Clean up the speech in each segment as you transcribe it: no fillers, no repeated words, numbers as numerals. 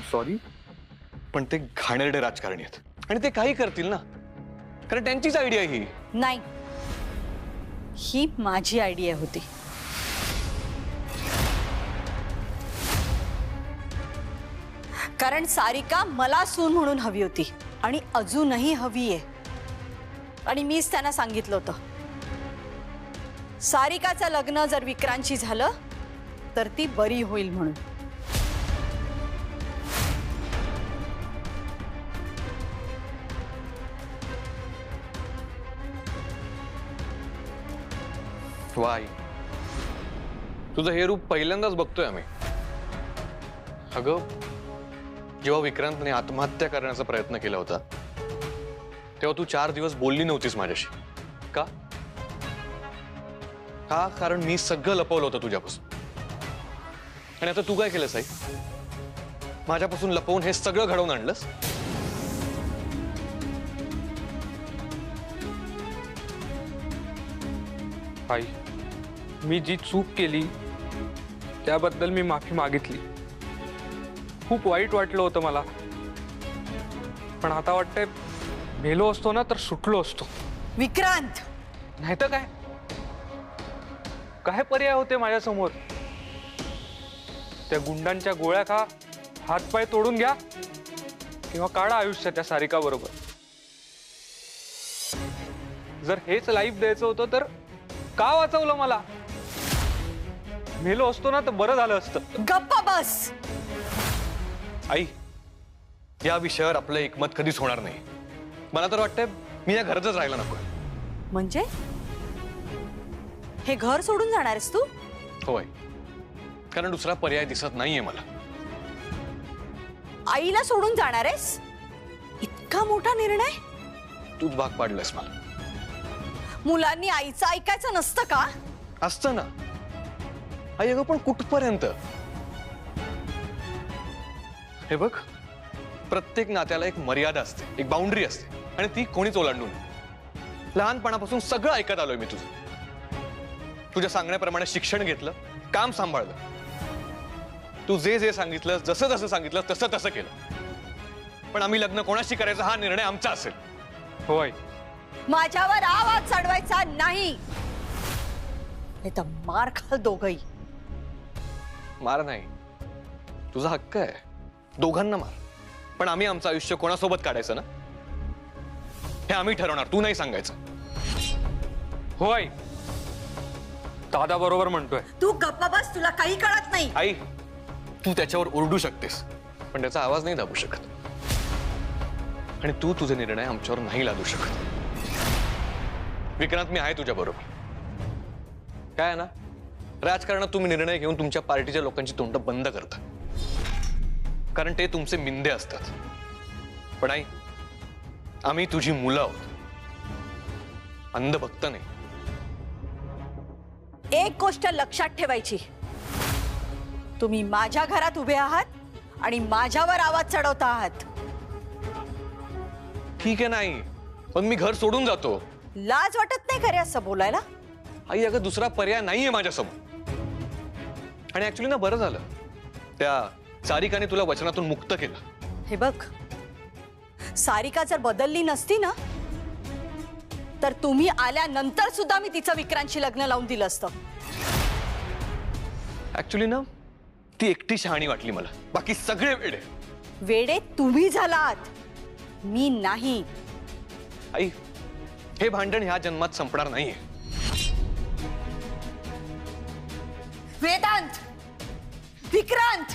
Sorry, पण ते घाणेरडे राजकारणी आहेत आणि ते काही करतील ना, कारण त्यांचीच आयडिया ही. नाही, ही माझी आयडिया होती. कारण सारिका मला सून म्हणून हवी होती आणि अजूनही हवी आहे. आणि मीच त्यांना सांगितलं होतं, सारिकाचं लग्न जर विक्रांतशी झालं तर ती बरी होईल म्हणून. वाई, तुझं हे रूप पहिल्यांदाच बघतोय आम्ही. अगं, जेव्हा विक्रांतने आत्महत्या करण्याचा प्रयत्न केला होता तेव्हा तू 4 दिवस बोलली नव्हतीस माझ्याशी. का? का? कारण मी सगळं लपवलं होतं तुझ्यापासून. आणि आता तू काय केलंस आई? माझ्यापासून लपवून हे सगळं घडवून आणलंस. आई, मी जी चूक केली त्याबद्दल मी माफी मागितली. खूप वाईट वाटलं होतं मला, पण आता वाटतंय मेलो असतो ना तर सुटलो असतो. विक्रांत, नाही तर काय, काय पर्याय होते माझ्यासमोर? त्या गुंडांच्या गोळ्या खा, हातपाय तोडून घ्या, किंवा काढा आयुष्य त्या सारिका बरोबर. जर हेच लाईफ द्यायचं होतं तर का वाचवलं मला? मेलो असतो ना तर बरं झालं असतं. गप्पा बस. आई, या विषयावर आपलं एकमत कधीच होणार नाही. मला तर वाटतंय मी या घरातच राहायला नको. म्हणजे हे घर सोडून जाणार आहेस तू? होय, कारण दुसरा पर्याय दिसत नाहीये मला. आईला सोडून जाणार आहेस? इतका मोठा निर्णय? तूच भाग पाडलंस मला. मुलांनी आईचं ऐकायचं नसतं का? असतं ना आई. अगं, पण कुठपर्यंत? हे बघ, प्रत्येक नात्याला एक मर्यादा असते, एक बाउंड्री असते, आणि ती कोणीच ओलांडू नये. लहानपणापासून सगळं ऐकत आलोय मी तुझं. तुझ्या सांगण्याप्रमाणे शिक्षण घेतलं, काम सांभाळलं. तू जे जे सांगितलं, जसं जसं सांगितलं तसं तसं केलं. पण आम्ही लग्न कोणाशी करायचा हा निर्णय आमचा असेल. होय, माझ्यावर आवाज चढवायचा नाही, नाही तर मार खाल दोघही. मार नाही, तुझा हक्क आहे, दोघांना मार. पण आम्ही आमचं आयुष्य कोणासोबत काढायचं ना, हे आम्ही ठरवणार, तू नाही सांगायचं. होय, दादा बरोबर म्हणतोय. तू गप्पा बस, तुला काही कळत नाही. आई, तू त्याच्यावर ओरडू शकतेस, पण त्याचा आवाज नाही दाबू शकत. आणि तू तुझे निर्णय आमच्यावर नाही लादू शकत. विक्रांत, मी आहे तुझ्या बरोबर. काय आहे ना, राजकारणात तुम्ही निर्णय घेऊन तुमच्या पार्टीच्या लोकांची तोंड बंद करता, कारण ते तुमचे मिंदे असतात. पण आई, आम्ही तुझी मुलं आहोत, अंधभक्त नाही. एक गोष्ट लक्षात ठेवायची, तुम्ही माझ्या घरात उभे आहात आणि माझ्यावर आवाज चढवता आहात. ठीक आहे, नाही, पण मी घर सोडून जातो. लाज वाटत नाही खरे असं बोलायला? आई, अगं, दुसरा पर्याय नाहीये माझ्यासमोर. आणि ऍक्च्युली ना, बरं झालं त्या सारिकाने तुला वचनातून मुक्त केलं. हे बघ, सारिका जर बदलली नसती ना, तर तुम्ही आल्यानंतर सुद्धा मी तिचं विक्रांतशी लग्न लावून दिलं असतं. ऍक्च्युली ना, ती एकटी शहाणी वाटली मला, बाकी सगळे वेडे. वेडे तुम्ही झालात, मी नाही. आई, हे भांडण ह्या जन्मात संपणार नाहीये. Vedant, Vikrant,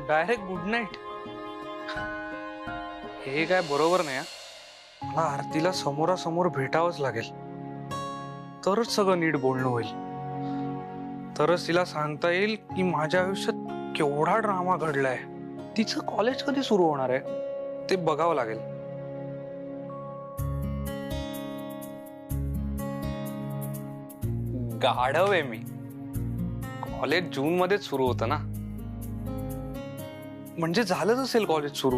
direct good night? हे काय बरोबर नाही. मला आरतीला समोरासमोर भेटावंच लागेल, तरच सगळं नीट बोलणं होईल. तरच तिला सांगता येईल की माझ्या आयुष्यात केवढा ड्रामा घडलाय. तिचं कॉलेज कधी सुरू होणार आहे ते बघावं लागेल. गाढव आहे मी. कॉलेज जून मध्येच सुरू होतं ना, म्हणजे झालंच असेल कॉलेज सुरू.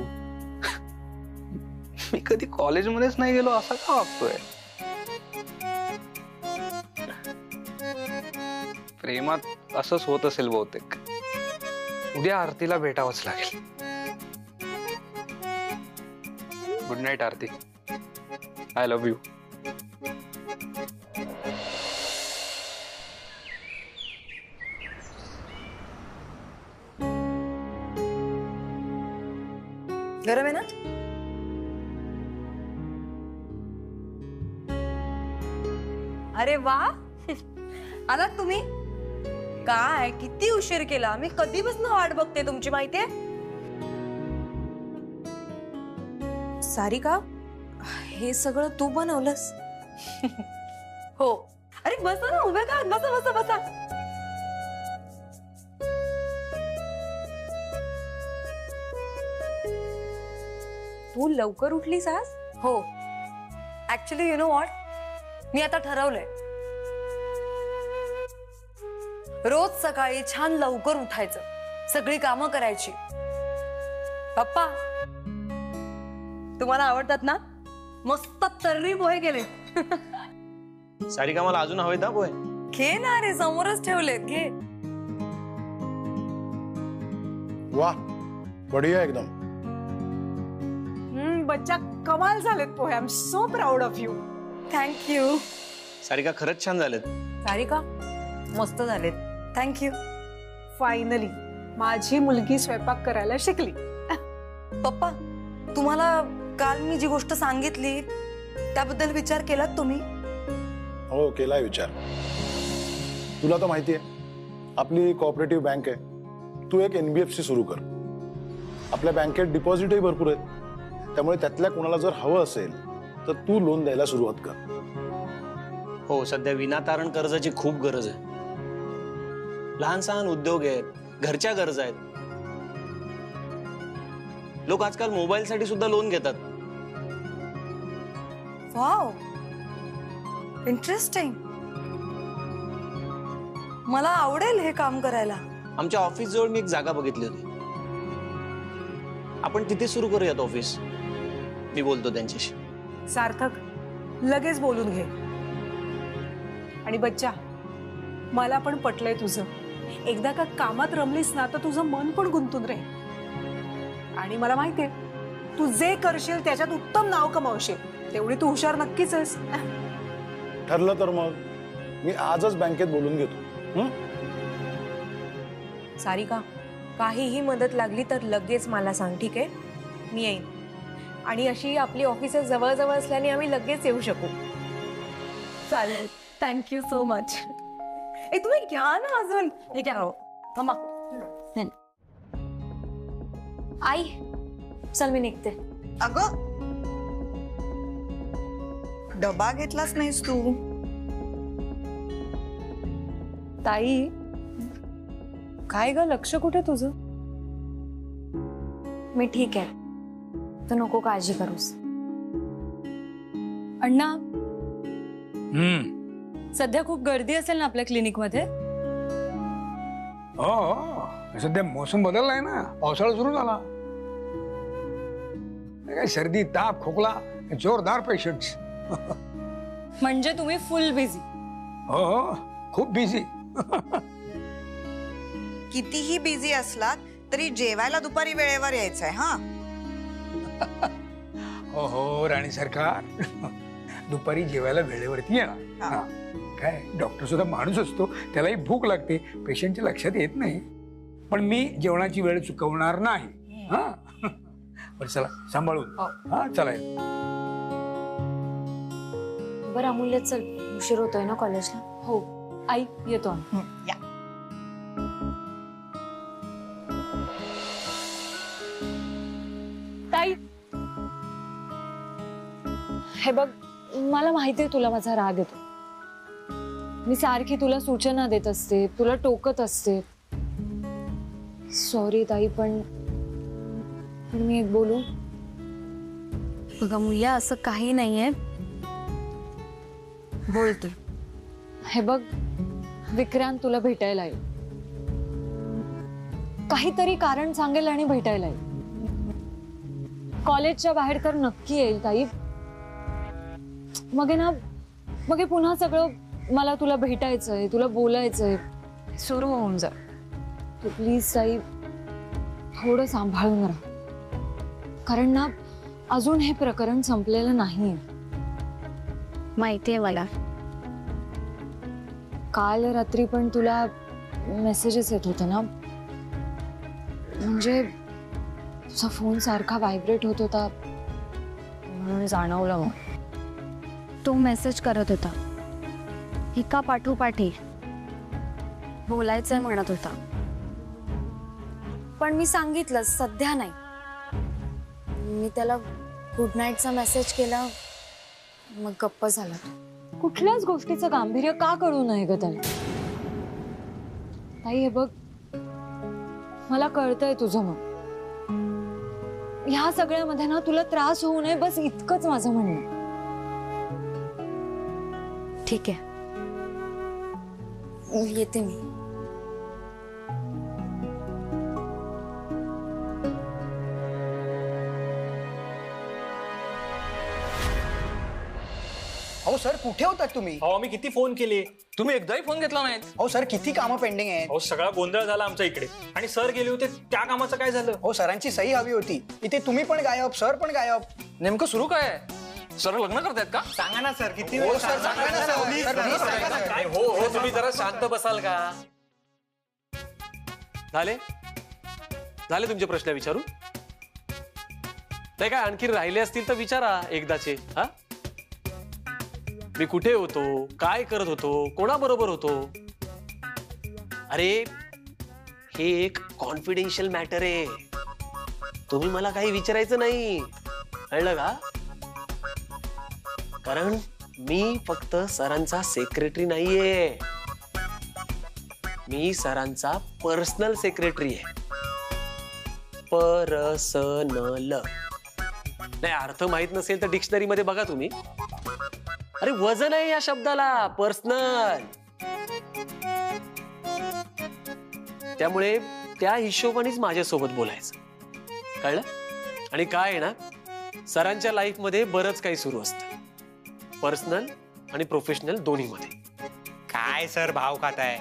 मी कधी कॉलेजमध्येच नाही गेलो असा का वागतोय? प्रेमात असंच होत असेल बहुतेक. उद्या आरतीला भेटावंच लागेल. Good night Aarti. I love you. गरम आहे ना? अरे वा, आलात तुम्ही? काय किती उशीर केला. मी कधीपासून वाट बघते तुमची, माहितीये? सारिका, हे सगळं तू बनवलंस? हो. अरे बसा ना, उभे का? बसा बसा बसा. तू लवकर उठलीस आज? हो. ऍक्च्युली यु नो व्हॉट, मी आता ठरवलंय, रोज सकाळी छान लवकर उठायचं, सगळी कामं करायची. पप्पा, तुम्हाला आवडतात ना? मस्त तर्री पोहे केले. सारिका, मला अजून हवेत ना पोहे? घे ना रे, समोरच ठेवलेत, घे. वाह, बढ़िया एकदम. बच्चा, कमाल झालेत पोहे. I am so proud of you. Thank you. Sarika, खरंच छान झालेत. सारिका, मस्त झालेत. थँक्यू. फायनली माझी मुलगी स्वयंपाक करायला शिकली. पप्पा, तुम्हाला काल मी जी गोष्ट सांगितली त्याबद्दल विचार केलात तुम्ही? हो, केलाय विचार. तुला तर माहिती आहे आपली कोऑपरेटिव्ह बँक आहे. तू एक NBFC सुरू कर. आपल्या बँकेत डिपॉझिटही भरपूर आहेत, त्यामुळे त्यातल्या कोणाला जर हवं असेल तर तू लोन द्यायला सुरुवात कर. हो, सध्या विनातारण कर्जाची खूप गरज आहे. लहान सहान उद्योग आहेत, घरच्या गरजा आहेत. लोक आजकाल मोबाईलसाठी सुद्धा लोन घेतात. Wow, interesting. मला आवडेल हे काम करायला. आमच्या ऑफिस जवळ मी एक जागा बघितली होती. आपण तिथे सुरू करूयात ऑफिस. मी बोलतो त्यांच्याशी. सार्थक, लगेच बोलून घे. आणि बच्चा, मला पण पटलंय तुझं. एकदा का कामात रमलीस ना तर तुझं मन पण गुंतून राहील. आणि मला माहितीये तू जे करशील त्याच्यात उत्तम नाव कमावशील. तेवढी तू हुशार नक्कीच आहेस. ठरलं तर मग मी आजच बँकेत बोलून घेतो. सारिका, काहीही मदत लागली तर लगेच मला सांग, ठीक आहे? मी येईन. आणि अशी आपली ऑफिस जवळ जवळ असल्याने आम्ही लगेच येऊ शकू. चालेल. Thank you so much. ए, तुम्ही घ्या ना अजून. हे घ्या. हो, थांबा. आई, चल मी निघते. अगं, डबा घेतलाच नाहीस तू. ताई, काय ग, लक्ष कुठे तुझं? मी ठीक आहे, तू नको काळजी करूस. अण्णा, सध्या खूप गर्दी असेल ना आपल्या क्लिनिक मध्ये? हो, सध्या मोसम बदललाय ना, पावसाळा सुरू झाला. काय सर्दी, ताप, खोकला, जोरदार पेशंट्स. म्हणजे तुम्ही फुल बिझी? हो हो, खूप बिझी. कितीही बिझी असलात तरी जेवायला दुपारी वेळेवर यायचंय. हा, हो हो, राणी सरकार, दुपारी जेवायला वेळेवरती येणार. हा. काय, डॉक्टर सुद्धा माणूस असतो, त्यालाही भूक लागते, पेशंटच्या लक्षात येत नाही. पण मी जेवणाची वेळ चुकवणार नाही. हा, बरं चला, सांभाळून. हा, चला. बरं अमूल्य, चल उशीर होतोय ना कॉलेजला. हो आई येतो आम्ही. या. ताई, हे बघ, मला माहितीये तुला माझा राग येतो. मी सारखी तुला सूचना देत असते, तुला टोकत असते. सॉरी ताई, पण मी एक बोलू? बघा मुल्या, असं काही नाहीये, बोलतो. हे बघ, विक्रांत तुला भेटायला येईल. काहीतरी कारण सांगेल आणि भेटायला येईल. कॉलेजच्या बाहेर तर नक्की येईल ताई. मग हे पुन्हा सगळं मला तुला भेटायचंय, तुला बोलायचंय सुरू होऊन जा. तू प्लीज ताई थोडं सांभाळून राहा. कारण ना, अजून हे प्रकरण संपलेलं नाही. माहितीये मला. काल रात्री पण तुला मेसेजेस येत होते ना, म्हणजे तुझा फोन सारखा व्हायब्रेट होत होता म्हणून जाणवलं. मग तो मेसेज करत होता, एका पाठोपाठ एक बोलायचंय म्हणत होता. पण मी सांगितलं सध्या नाही. मी त्याला गुड नाईटचा मेसेज केला, मग गप्प झाला. कुठल्याच गोष्टीचं गांभीर्य का कळू नये ग त्याला? ताई हे बघ, मला कळतंय तुझं मग. ह्या सगळ्यामध्ये ना तुला त्रास होऊ नये, बस इतकंच माझं म्हणणं. ठीक आहे, येते मी. अहो सर, कुठे होतात तुम्ही? अहो मी किती फोन केले, तुम्ही एकदाही फोन घेतला नाहीत. अहो सर, किती कामं पेंडिंग आहेत. अहो सगळा गोंधळ झाला आमच्या इकडे. आणि सर गेले होते, त्या कामाचं काय झालं? अहो सरांची सही हवी होती. इथे तुम्ही पण गायब, सर पण गायब. नेमकं सुरू काय आहे? सर लग्न करतायत का? सांगा ना सर, किती वेळ सर, सांगा ना सर. सर, please सांगा ना. काय हो हो, तुम्ही जरा शांत बसाल का? झाले तुमचे प्रश्न विचारू? नाही काय आणखी राहिले असतील तर विचारा एकदाचे. हा, मी कुठे होतो, काय करत होतो, कोणाबरोबर होतो? अरे हे एक कॉन्फिडेन्शियल मॅटर आहे. तुम्ही मला काही विचारायचं नाही, कळलं का? कारण मी फक्त सरांचा सेक्रेटरी नाहीये, मी सरांचा पर्सनल सेक्रेटरी आहे. परसनल नाही, अर्थ माहित नसेल तर डिक्शनरी मध्ये बघा तुम्ही. अरे वजन आहे या शब्दाला, पर्सनल. त्यामुळे त्या हिशोबानेच माझ्यासोबत बोलायचं, कळलं? आणि काय आहे ना, सरांच्या लाईफ मध्ये बरंच काही सुरू असतं, पर्सनल आणि प्रोफेशनल दोन्ही मध्ये. काय सर भाव खाताय?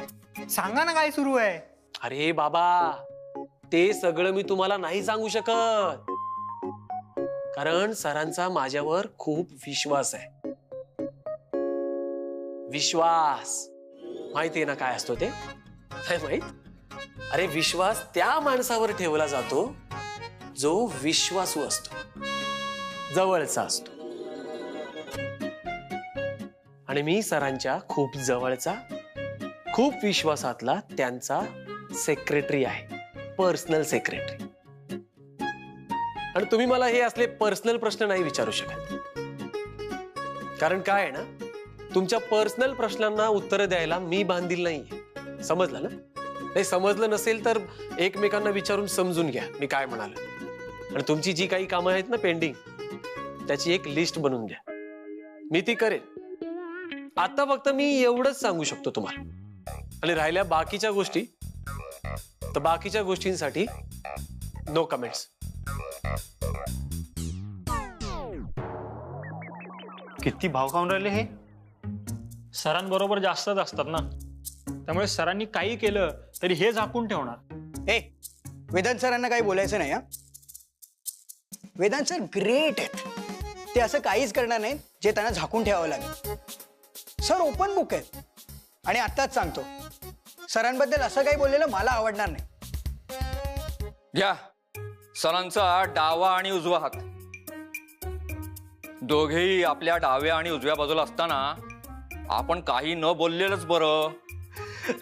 सांगा ना काय सुरू आहे. अरे बाबा, ते सगळं मी तुम्हाला नाही सांगू शकत, कारण सरांचा माझ्यावर खूप विश्वास आहे. विश्वास माहितीये ना काय असतो ते? काय माहित? अरे विश्वास त्या माणसावर ठेवला जातो जो विश्वासू असतो, जवळचा असतो. आणि मी सरांच्या खूप जवळचा, खूप विश्वासातला त्यांचा सेक्रेटरी आहे, पर्सनल सेक्रेटरी. आणि तुम्ही मला हे असले पर्सनल प्रश्न नाही विचारू शकत, कारण काय आहे ना, तुमच्या पर्सनल प्रश्नांना उत्तर द्यायला मी बांधील नाहीये. समजलं ना? नाही समजलं नसेल तर एकमेकांना विचारून समजून घ्या मी काय म्हणालो. आणि तुमची जी काही कामं आहेत ना पेंडिंग, त्याची एक लिस्ट बनवून घ्या, मी ती करेन. आता फक्त मी एवढंच सांगू शकतो तुम्हाला. आणि राहिल्या बाकीच्या गोष्टी, तर बाकीच्या गोष्टींसाठी नो कमेंट्स. किती भाव खाऊन राहिले हे? सरांबरोबर जास्तच असतात ना, त्यामुळे सरांनी काही केलं तरी हे झाकून ठेवणार. ए, वेदांत सरांना काही बोलायचं नाही. हा, वेदांत सर ग्रेट आहेत. ते असं काहीच करणार नाहीत जे त्यांना झाकून ठेवावं लागेल. सर ओपन बुक आहेत. आणि आत्ताच सांगतो, सरांबद्दल असं काही बोललेलं मला आवडणार नाही. घ्या सरांचा डावा आणि उजवा हात दोघेही आपल्या डाव्या आणि उजव्या बाजूला असताना आपण काही न बोललेलंच बरं.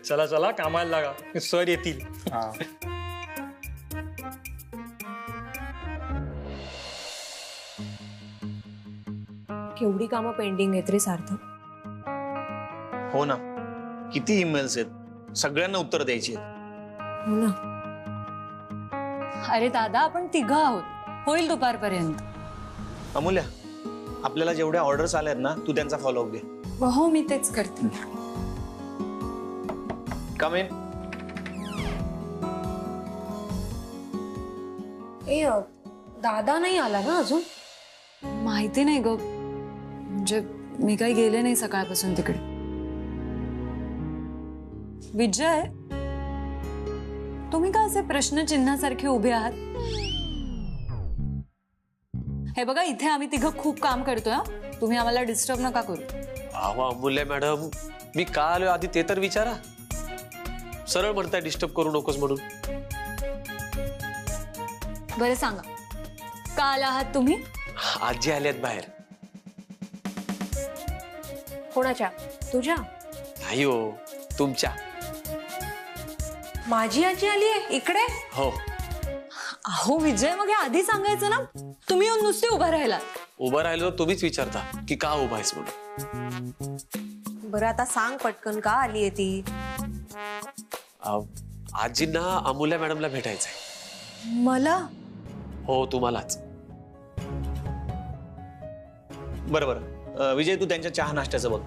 चला चला कामाला लागा, सर येतील. केवढी कामं पेंडिंग आहेत रे सार्थक. हो ना, किती ईमेल्स आहेत, सगळ्यांना उत्तर द्यायची आहेत. हो ना. अरे दादा, आपण तिघं आहोत, होईल दुपारपर्यंत. अमूल्या, आपल्याला जेवढ्या ऑर्डर्स आल्यात ना, तू त्यांचा फॉलोअप घे. हो, मी तेच करते. कम इन. दादा नाही आला ना अजून? माहिती नाही ग, म्हणजे मी काही गेले नाही सकाळपासून तिकडे. विजय, तुम्ही का असे प्रश्नचिन्हासारखे उभे आहात? हे बघा, इथे आम्ही तिघं खूप काम करतोय. तुम्ही आम्हाला डिस्टर्ब नका करू. अहो अमूल्य मॅडम, मी का आलोय आधी ते तर विचारा. सरळ म्हणताय डिस्टर्ब करू नकोस म्हणून. बरं सांगा, का आला आहात तुम्ही? आजी आल्यात बाहेर. कोणाच्या? तुझ्या? नाही हो, तुमच्या. माझी आजी आली आहे इकडे? हो. अहो विजय, मग हे आधी सांगायचं ना. तुम्ही येऊन नुसते उभा राहिला. उभं राहिलो तुम्हीच विचारता की का उभा आहेस म्हणून. बरं आता सांग पटकन, का आली आहे ती? आजींना अमूल्य मॅडमला भेटायचंय. मला? हो, तुम्हालाच. बरं बरं, विजय तू त्यांच्या चहा नाश्त्याचं बघ.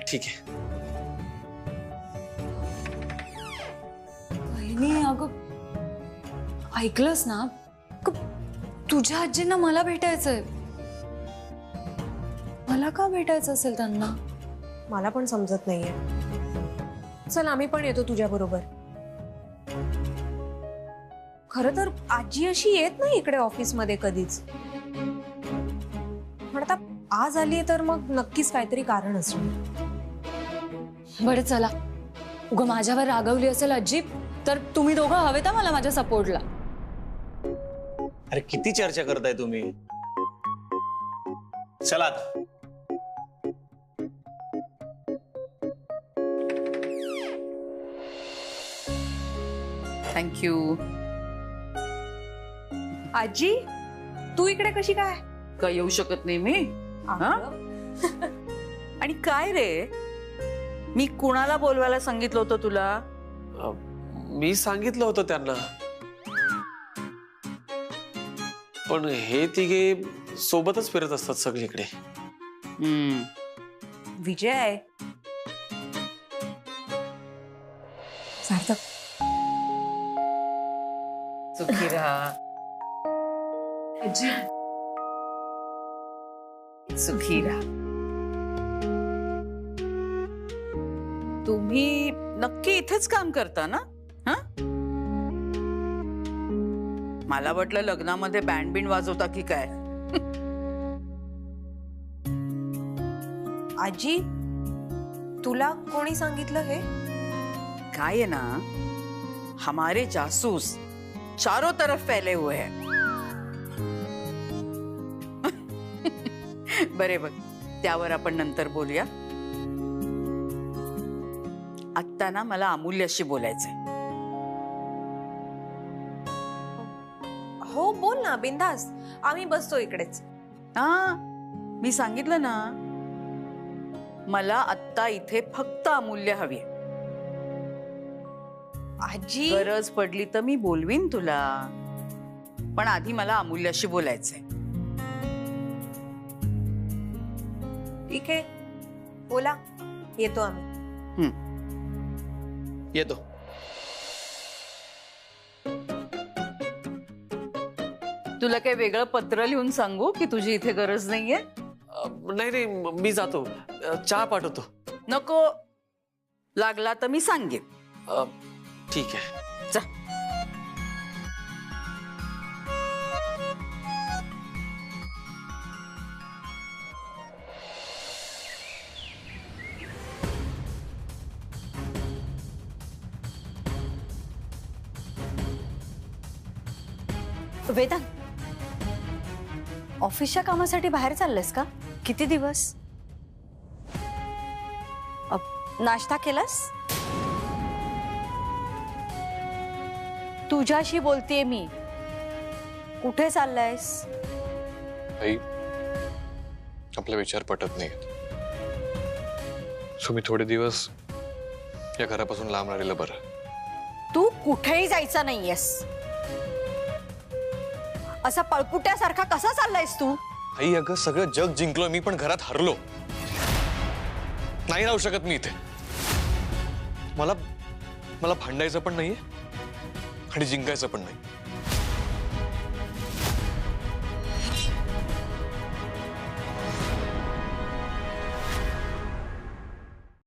ठीक आहे. बहिणी, अगं ऐकलंस ना, तुझ्या आजींना मला भेटायचंय. मला का भेटायचं असेल त्यांना? मला पण समजत नाहीये. चल आम्ही पण येतो तुझ्या बरोबर. खरं तर आजी अशी येत नाही इकडे ऑफिसमध्ये कधीच. पण आता आज आली तर मग नक्कीच काहीतरी कारण असणार. बरं चला, उगा माझ्यावर रागवली असेल आजी तर तुम्ही दोघं हवे तर मला माझ्या सपोर्टला. अरे किती चर्चा करताय तुम्ही. चला आता. थँक्यू. आजी, तू इकडे कशी काय? का येऊ शकत नाही मी? आणि काय रे, मी कुणाला बोलवायला सांगितलं होतं तुला? मी सांगितलं होतं त्यांना, पण हे तिघे सोबतच फिरत असतात सगळीकडे. विजय, सार्थक, सुखी राहा. सुखी राहा. तुम्ही नक्की इथेच काम करता ना? मला वाटलं लग्नामध्ये बँड बिंड वाजवता की काय. आजी, तुला कोणी सांगितलं हे? काय आहे ना, हमारे जासूस चारों तरफ फैले हुए हैं. बरे बघ, त्यावर आपण नंतर बोलूया. आत्ता ना मला अमूल्याशी बोलायचंय. हो बोल ना, बिंदास. आम्ही बसतो इकडेच. मी सांगितलं ना, मला आत्ता इथे फक्त अमूल्य हवी. आजी, गरज पडली तर मी बोलवीन तुला, पण आधी मला अमूल्याशी बोलायचंय. ठीक आहे, बोला. येतो आम्ही. येतो. तुला काही वेगळं पत्र लिहून सांगू की तुझी इथे गरज नाहीये? नाही नाही, मी जातो. चहा पाठवतो. नको, लागला तर मी सांगेन. ठीक आहे. जा. वेदांत, ऑफिसच्या कामासाठी बाहेर चाललेस का? किती दिवस? नाश्ता केलास? तुझ्याशी बोलतेय मी. कुठे चाललायस? आई, आपले विचार पटत नाहीत. सो मी थोडे दिवस या घरापासून लांब राहिलेलं बरं. तू कुठेही जायचा नाहीयेस. असा पळपुट्यासारखा कसा चाललायस तू? आई, अगं सगळं जग जिंकलो मी, पण घरात हरलो. नाही राहू शकत मी इथे. मला भांडायचं पण नाहीये आणि जिंकायचं पण नाही.